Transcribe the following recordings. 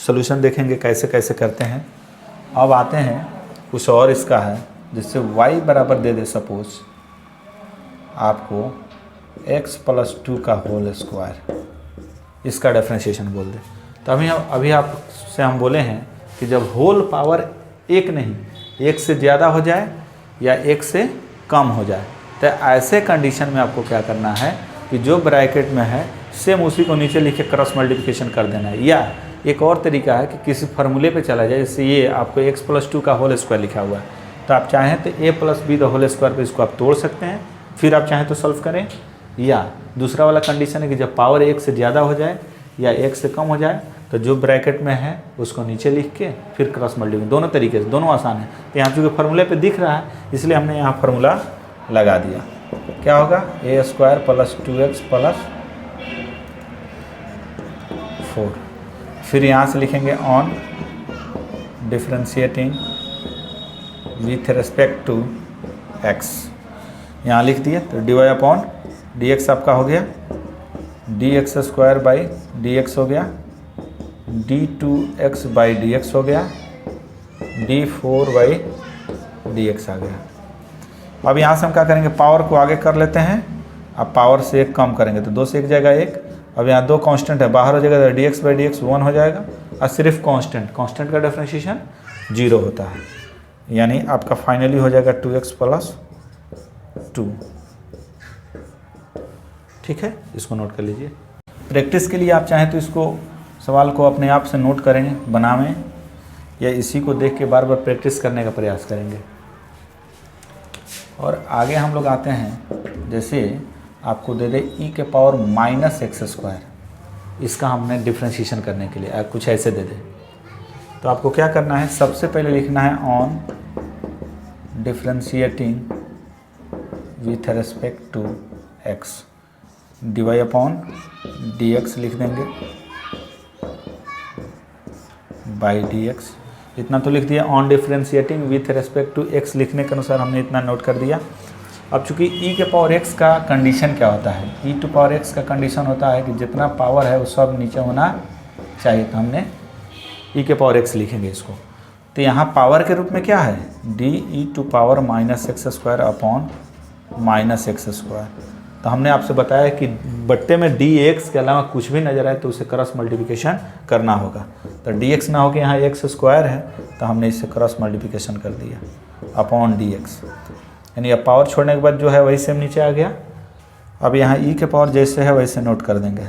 Solution देखेंगे कैसे कैसे करते हैं। अब आते हैं कुछ और इसका है, जिससे y बराबर दे दे सपोज आपको x + 2 का होल स्क्वायर, इसका डिफरेंशिएशन बोल दे। तो अभी आपसे हम बोले हैं कि जब होल पावर एक नहीं एक से ज़्यादा हो जाए या एक से कम हो जाए, तो ऐसे कंडीशन में आपको क्या करना है कि जो ब्रैकेट में है सेम उसी को नीचे लिख के क्रॉस मल्टीप्लिकेशन कर देना है। या एक और तरीका है कि किसी फार्मूले पे चला जाए, जैसे ये आपको x + 2 का होल स्क्वायर लिखा हुआ है, तो आप चाहें तो a + b the whole square पे इसको आप तोड़ सकते हैं, फिर आप चाहें तो सॉल्व करें। या दूसरा वाला कंडीशन है कि जब पावर एक से ज़्यादा हो जाए या एक से कम हो जाए, तो जो ब्रैकेट में है उसको नीचे लिख के फिर क्रॉस मल्टीप्लिकेशन, दोनों तरीके से, दोनों आसान है। तो यहाँ चूँकि फार्मूले पे दिख रहा है इसलिए हमने यहाँ फार्मूला लगा दिया। क्या होगा, a² + 2x + 4। फिर यहाँ से लिखेंगे on differentiating with respect to x, यहाँ लिख दिए। तो dy/dx आपका हो गया dx² हो गया, d2x/dx हो गया, d4/dx आ गया। अब यहाँ से हम क्या करेंगे, पावर को आगे कर लेते हैं। अब पावर से एक कम करेंगे तो 2 से 1 जाएगा 1। अब यहाँ 2 कांस्टेंट है, बाहर हो जाएगा तो dx/dx 1 हो जाएगा। और सिर्फ कांस्टेंट का डिफरेंशिएशन 0 होता है, यानी आपका फाइनली हो जाएगा 2x + 2। ठीक है, इसको नोट कर लीजिए। प्रैक्टिस के लिए आप चाहें तो इसको सवाल को अपने आप से नोट करें, बनावें, या इसी को देख के बार बार प्रैक्टिस करने का प्रयास करेंगे। और आगे हम लोग आते हैं, जैसे आपको दे दे e⁻⁻x², इसका हमने डिफ्रेंशिएशन करने के लिए कुछ ऐसे दे दे, तो आपको क्या करना है, सबसे पहले लिखना है on differentiating with respect to x, dy/dx लिख देंगे बाई dx, इतना तो लिख दिया। On differentiating with respect to x लिखने के अनुसार हमने इतना नोट कर दिया। अब चूंकि e⁻x का कंडीशन क्या होता है, e⁻x का कंडीशन होता है कि जितना पावर है वो सब नीचे होना चाहिए, तो हमने e⁻x लिखेंगे इसको। तो यहाँ पावर के रूप में क्या है, de⁻⁻x² तो हमने आपसे बताया कि बट्टे में dx के अलावा कुछ भी नजर आए तो उसे क्रॉस मल्टीप्लिकेशन करना होगा। तो dx ना हो कि यहाँ x² है, तो हमने इससे क्रॉस मल्टीप्लिकेशन कर दिया अपॉन dx, यानी अब पावर छोड़ने के बाद जो है वही सेम नीचे आ गया। अब यहाँ e के पावर जैसे है वैसे नोट कर देंगे,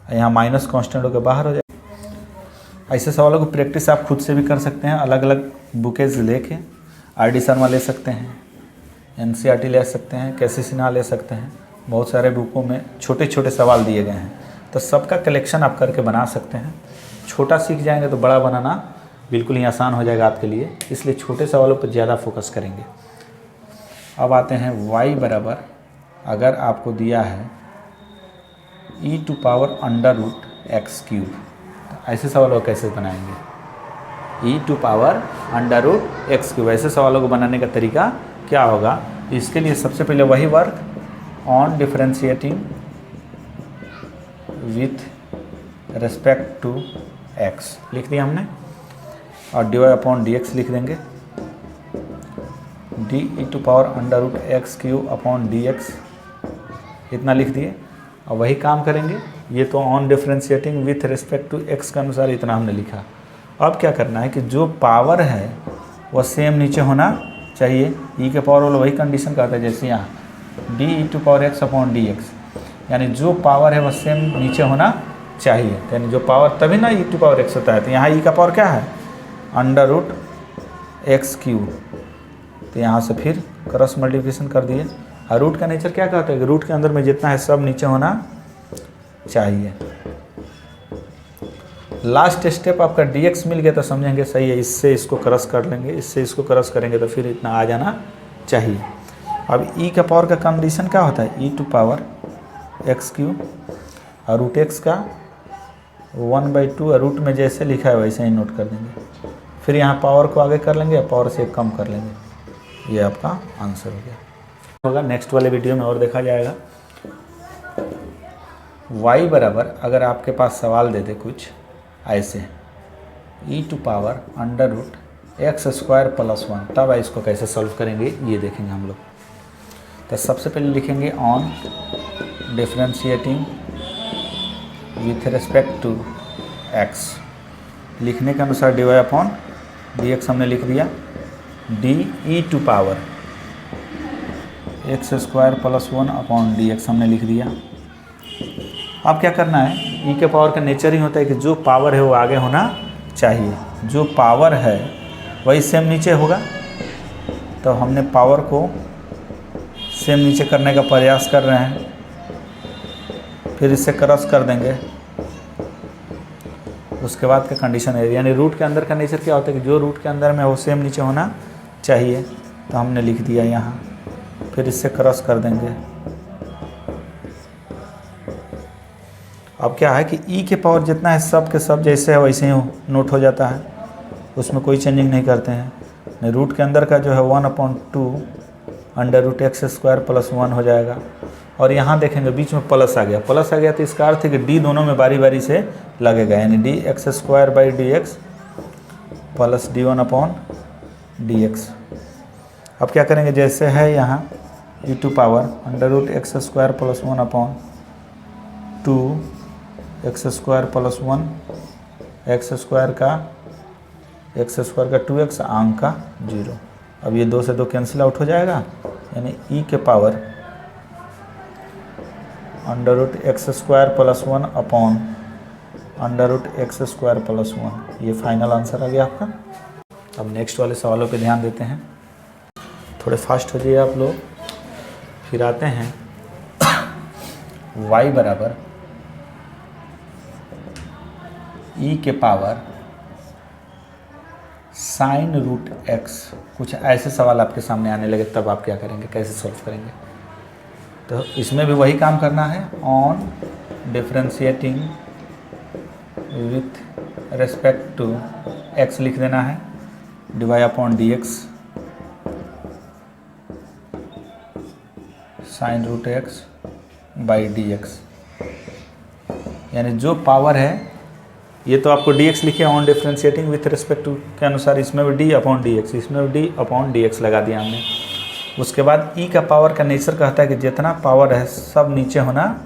यहाँ माइनस कांस्टेंट होकर बाहर हो जाए। ऐसे सवालों को प्रैक्टिस आप खुद से भी कर सकते हैं, अलग अलग बुकेज लेके RD शर्मा ले सकते हैं, NCERT ले सकते हैं, KC सिन्हा ले सकते हैं। बहुत सारे बुकों में छोटे छोटे सवाल दिए गए हैं, तो सबका कलेक्शन आप करके बना सकते हैं। छोटा सीख जाएंगे तो बड़ा बनाना बिल्कुल ही आसान हो जाएगा आपके लिए, इसलिए छोटे सवालों पर ज़्यादा फोकस करेंगे। अब आते हैं y बराबर, अगर आपको दिया है e⁻√x³, ऐसे सवालों को कैसे बनाएंगे, e⁻√x³, ऐसे सवालों को बनाने का तरीका क्या होगा। इसके लिए सबसे पहले वही work, on differentiating with respect to x लिख दिया हमने, और dy/dx लिख देंगे, de⁻√x³ इतना लिख दिए। और वही काम करेंगे, ये तो on differentiating with respect to x के अनुसार इतना हमने लिखा। अब क्या करना है कि जो पावर है वह सेम नीचे होना चाहिए। e के पावर वाला वही कंडीशन करता है जैसे यहाँ de⁻x/dx, यानी जो पावर है वह सेम नीचे होना चाहिए, यानी जो पावर तभी ना e⁻x होता है। तो यहाँ e का पावर क्या है, √x³, तो यहाँ से फिर क्रॉस मल्टीप्लिकेशन कर दिए। और रूट का नेचर क्या कहता है कि रूट के अंदर में जितना है सब नीचे होना चाहिए। लास्ट स्टेप आपका dx मिल गया तो समझेंगे सही है, इससे इसको क्रॉस कर लेंगे, इससे इसको क्रॉस करेंगे तो फिर इतना आ जाना चाहिए। अब e का पावर का कंडीशन क्या होता है, e⁻x³ और √x का 1/2, और रूट में जैसे लिखा है वैसे ही नोट कर देंगे। फिर यहाँ पावर को आगे कर लेंगे, पावर से कम कर लेंगे। ये आपका आंसर हो गया। नेक्स्ट वाले वीडियो में और देखा जाएगा। y बराबर, अगर आपके पास सवाल दे दे कुछ ऐसे e to power under root x square plus 1। तब इसको कैसे सॉल्व करेंगे ये देखेंगे हम लोग। तो सबसे पहले लिखेंगे on differentiating with respect to x। लिखने के अनुसार dy अपॉन dx हमने लिख दिया, d e to power x square plus 1 upon dx हमने लिख दिया। अब क्या करना है, e के पावर का नेचर ही होता है कि जो पावर है वो आगे होना चाहिए, जो पावर है वही सेम नीचे होगा। तो हमने पावर को सेम नीचे करने का प्रयास कर रहे हैं, फिर इससे क्रॉस कर देंगे। उसके बाद का कंडीशन है, यानी रूट के अंदर का नेचर क्या होता है कि जो रूट के अंदर में वो सेम नीचे होना चाहिए। तो हमने लिख दिया यहाँ, फिर इससे क्रॉस कर देंगे। अब क्या है कि e के पावर जितना है सब के सब जैसे है वैसे ही नोट हो जाता है, उसमें कोई चेंजिंग नहीं करते हैं। रूट के अंदर का जो है 1/2 under root x square plus 1 हो जाएगा। और यहाँ देखेंगे बीच में प्लस आ गया, प्लस आ गया तो इसका अर्थ है कि d दोनों में बारी बारी से लगेगा, यानी d x square by D x plus d1/dx। अब क्या करेंगे, जैसे है यहाँ e to power under root x square plus 1/2 x square plus 1 x square का 2x आंक का 0। अब ये 2 से 2 कैंसिल आउट हो जाएगा, यानी e के power under root x square plus 1 upon under root x square plus 1। ये फाइनल आंसर आ गया आपका। अब नेक्स्ट वाले सवालों पे ध्यान देते हैं, थोड़े फास्ट हो जाइए आप लोग। फिर आते हैं y बराबर e के पावर साइन रूट x। कुछ ऐसे सवाल आपके सामने आने लगे तब आप क्या करेंगे, कैसे सॉल्व करेंगे। तो इसमें भी वही काम करना है, on differentiating with respect to x लिख देना है, divide upon dx sine root x by dx। यानी जो पावर है, ये तो आपको dx लिखे on differentiating with respect to के अनुसार, इसमें भी d अपॉन dx, इसमें भी d अपॉन dx लगा दिया हमने। उसके बाद e का पावर का नेचर कहता है कि जितना पावर है सब नीचे होना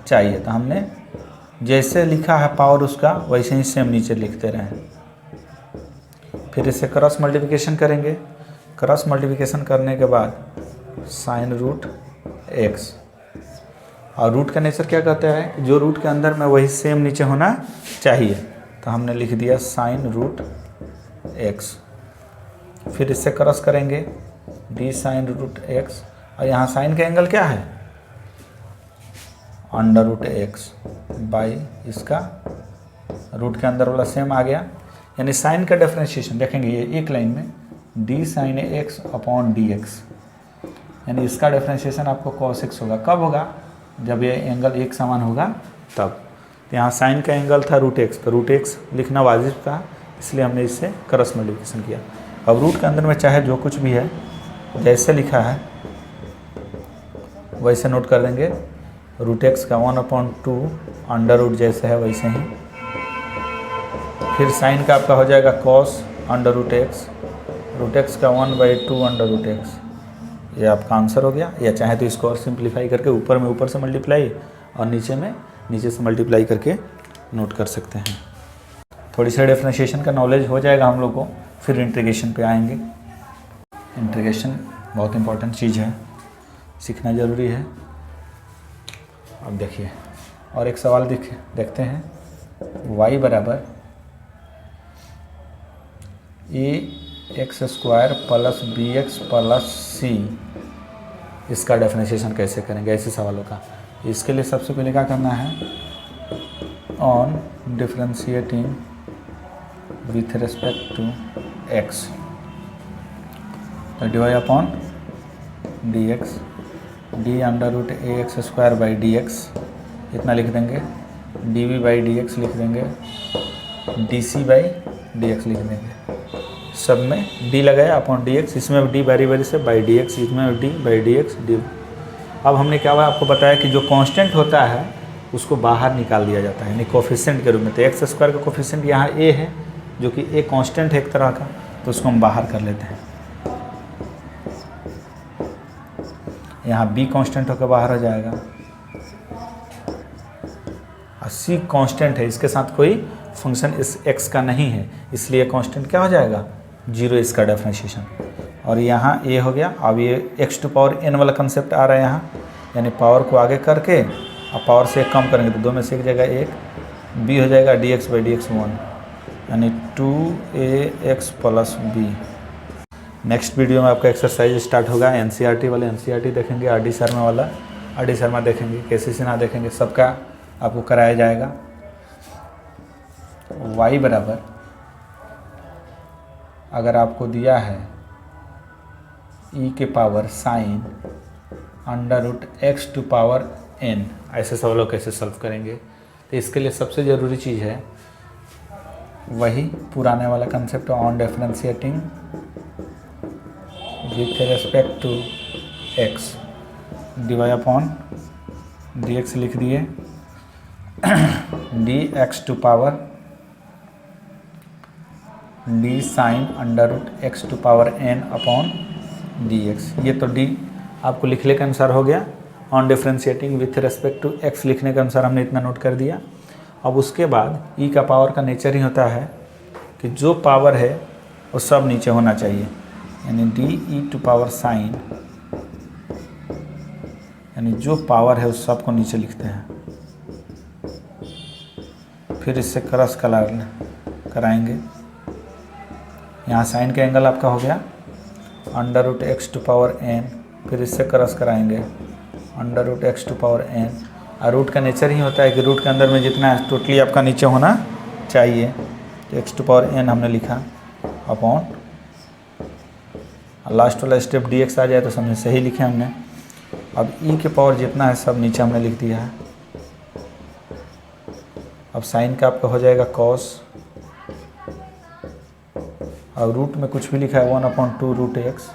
चाहिए। तो हमने जैसे लिखा है पावर उसका वैसे ही सेम नीचे लिखते रहें। फिर इससे क्रॉस मल्टीप्लिकेशन करेंगे, क्रॉस मल्टीप्लिकेशन करने के बाद साइन रूट x। और रूट का नेचर क्या कहता है, जो रूट के अंदर में वही सेम नीचे होना चाहिए। तो हमने लिख दिया साइन रूट x। फिर इससे क्रॉस करेंगे d साइन रूट x, और यहाँ साइन का एंगल क्या है, अंडर रूट x बाई इसका रूट के अंदर वाला सेम आ गया। यानी साइन का डिफरेंशिएशन देखेंगे, ये एक लाइन में d sine x upon dx, यानी इसका डिफरेंशिएशन आपको cos x होगा। कब होगा, जब ये एंगल एक समान होगा तब। तो यहाँ साइन का एंगल था रूट एक्स, तो रूट एक्स लिखना वाजिब था, इसलिए हमने इससे क्रॉस मल्टीप्लिकेशन किया। अब रूट के अंदर में चाहे जो कुछ भी है जैसे लिखा है वैसे नोट कर देंगे। रूट एक्स का 1/2 अंडर रूट जैसे है वैसे ही। फिर साइन का आपका हो जाएगा कॉस अंडर रूट एक्स का 1/2 अंडर रूट एक्स। ये आपका आंसर हो गया। या चाहे तो इसको और सिंप्लीफाई करके ऊपर से मल्टीप्लाई और नीचे से मल्टीप्लाई करके नोट कर सकते हैं। थोड़ी सी डिफरेंशिएशन का नॉलेज हो जाएगा हम लोग को, फिर इंटीग्रेशन पे आएंगे। इंटीग्रेशन बहुत इंपॉर्टेंट चीज़ है, सीखना ज़रूरी है। अब देखिए और एक सवाल देखते हैं, y बराबर ax square plus bx plus c, इसका डेफिनेशन कैसे करेंगे ऐसे सवालों का। इसके लिए सबसे पहले क्या करना है, on differentiating with respect to x, तो divide upon dx d under root ax square by dx इतना लिख देंगे, dv बाई dx लिख देंगे, dc बाई dx लिख देंगे। सब में d लगाया अपॉन dx, इसमें d बारी बारी से बाई dx, इसमें d बाई dx d। अब हमने क्या हुआ आपको बताया कि जो कांस्टेंट होता है उसको बाहर निकाल दिया जाता है, यानी कोफिशिएंट के रूप में। तो एक्स स्क्वायर का कोफिशिएंट यहाँ ए है, जो कि ए कांस्टेंट है एक तरह का, तो उसको हम बाहर कर लेते हैं। यहाँ बी कांस्टेंट होकर बाहर हो जाएगा, और सी कांस्टेंट है, इसके साथ कोई फंक्शन इस एक्स का नहीं है, इसलिए कांस्टेंट क्या हो जाएगा, 0 इसका डिफरेंशिएशन। और यहाँ ए हो गया। अब ये एक्स टू पावर एन वाला कंसेप्ट आ रहा है यहाँ, यानी पावर को आगे करके अब पावर से एक कम करेंगे तो दो में से एक जगह एक, बी हो जाएगा dx बाई dx 1, यानी 2ax plus B. Next video में आपका एक्सरसाइज स्टार्ट होगा, एनसीईआरटी वाले एनसीईआरटी देखेंगे, आर.डी. शर्मा वाला आर.डी. शर्मा देखेंगे, के.सी. सिन्हा देखेंगे, सबका आपको कराया जाएगा। y बराबर अगर आपको दिया है e के power sine under root x to power n, ऐसे सवालों कैसे सॉल्व करेंगे। तो इसके लिए सबसे ज़रूरी चीज़ है वही पुराने वाला concept on differentiating with respect to x, divide upon dx लिख दिए, dx to power d sine under root x to power n upon dx। ये तो d आपको लिखने के अनुसार हो गया, on differentiating with respect to x लिखने के अनुसार हमने इतना नोट कर दिया। अब उसके बाद e का पावर का नेचर ही होता है कि जो पावर है वो सब नीचे होना चाहिए, यानी d e to power sine, यानी जो पावर है उस सब को नीचे लिखते हैं। फिर इससे क्रॉस कराएंगे, यहाँ साइन का एंगल आपका हो गया under root x to power n, फिर इससे क्रॉस कराएंगे under root x to power n। और रूट का नेचर ही होता है कि रूट के अंदर में जितना है टोटली आपका नीचे होना चाहिए, तो एक्स टू पावर n हमने लिखा अपॉन, लास्ट वाला स्टेप dx आ जाए तो समझे सही लिखे हमने। अब e के पावर जितना है सब नीचे हमने लिख दिया है। अब साइन का आपका हो जाएगा कॉस, और रूट में कुछ भी लिखा है 1/2 रूट एक्स।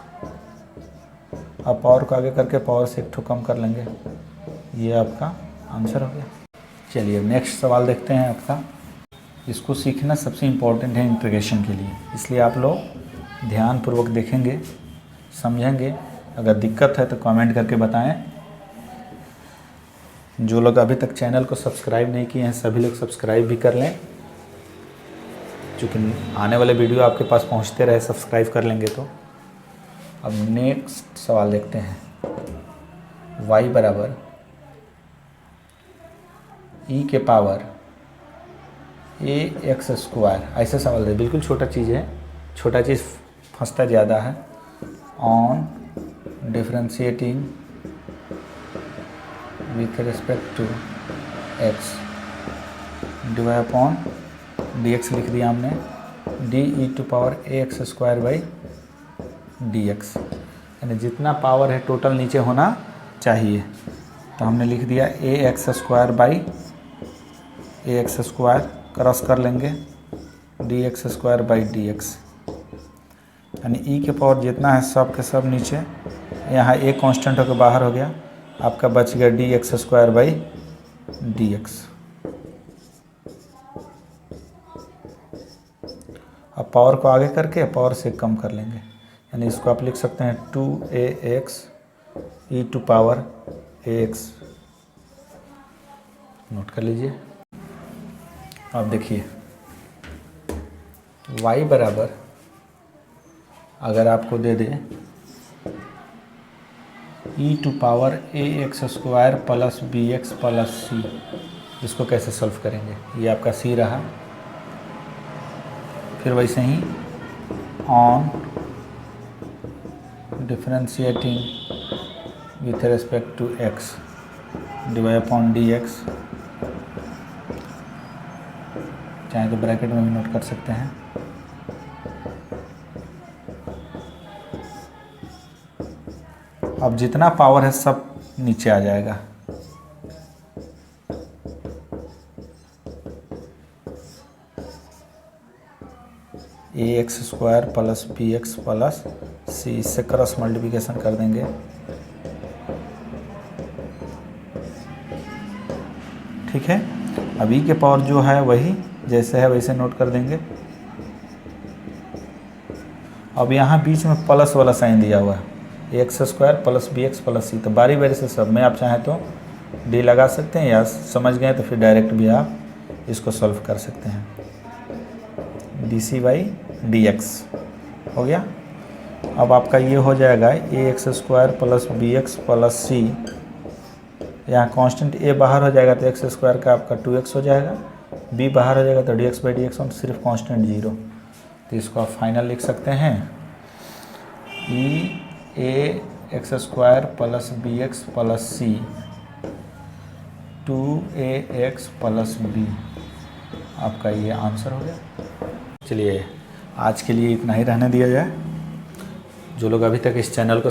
अब पावर को आगे करके पावर से एक ठो कम कर लेंगे, ये आपका आंसर हो गया। चलिए नेक्स्ट सवाल देखते हैं आपका। इसको सीखना सबसे इम्पोर्टेंट है इंटीग्रेशन के लिए, इसलिए आप लोग ध्यानपूर्वक देखेंगे, समझेंगे। अगर दिक्कत है तो कमेंट करके बताएं। जो लोग अभी तक चैनल को सब्सक्राइब नहीं किए हैं सभी लोग सब्सक्राइब भी कर लें, क्योंकि आने वाले वीडियो आपके पास पहुंचते रहे, सब्सक्राइब कर लेंगे तो। अब नेक्स्ट सवाल देखते हैं। y बराबर e के पावर ax स्क्वायर, ऐसे सवाल है, बिल्कुल छोटा चीज़ है, छोटा चीज़ फंसता ज़्यादा है। On differentiating with respect to x divide upon dx लिख दिया हमने, d e to power ax square by dx, यानी जितना पावर है टोटल नीचे होना चाहिए। तो हमने लिख दिया ax square by ax square, cross कर लेंगे dx स्क्वायर बाई dx, यानी e के पावर जितना है सब के सब नीचे। यहाँ a कांस्टेंट होकर बाहर हो गया, आपका बच गया dx स्क्वायर बाई dx। अब पावर को आगे करके पावर से कम कर लेंगे, यानी इसको आप लिख सकते हैं 2ax e to power ax, note कर लीजिए। अब देखिए y बराबर अगर आपको दे दे e to power ax square plus bx plus c, इसको कैसे सॉल्व करेंगे। ये आपका c रहा। फिर वैसे ही on differentiating with respect to x divide upon dx, चाहे तो ब्रैकेट में भी नोट कर सकते हैं। अब जितना पावर है सब नीचे आ जाएगा, ax square plus bx plus c, इससे क्रॉस मल्टीप्लिकेशन कर देंगे, ठीक है। अब ई के पावर जो है वही जैसे है वैसे नोट कर देंगे। अब यहाँ बीच में प्लस वाला साइन दिया हुआ है, X square plus B X plus C. तो बारी बारी से सब में आप चाहें तो डी लगा सकते हैं, या समझ गए तो फिर डायरेक्ट भी आप इसको सॉल्व कर सकते हैं। D C by D X हो गया। अब आपका ये हो जाएगा A X square plus B X plus C, यहाँ कांस्टेंट ए बाहर हो जाएगा तो एक्स स्क्वायर का आपका 2x हो जाएगा, बी बाहर हो जाएगा तो D x by D x और सिर्फ कांस्टेंट 0। तो इसको आप फाइनल लिख सकते हैं E A X square plus B X plus C 2ax plus B, आपका ये आंसर हो गया। चलिए आज के लिए इतना ही रहने दिया जाए। जो लोग अभी तक इस चैनल को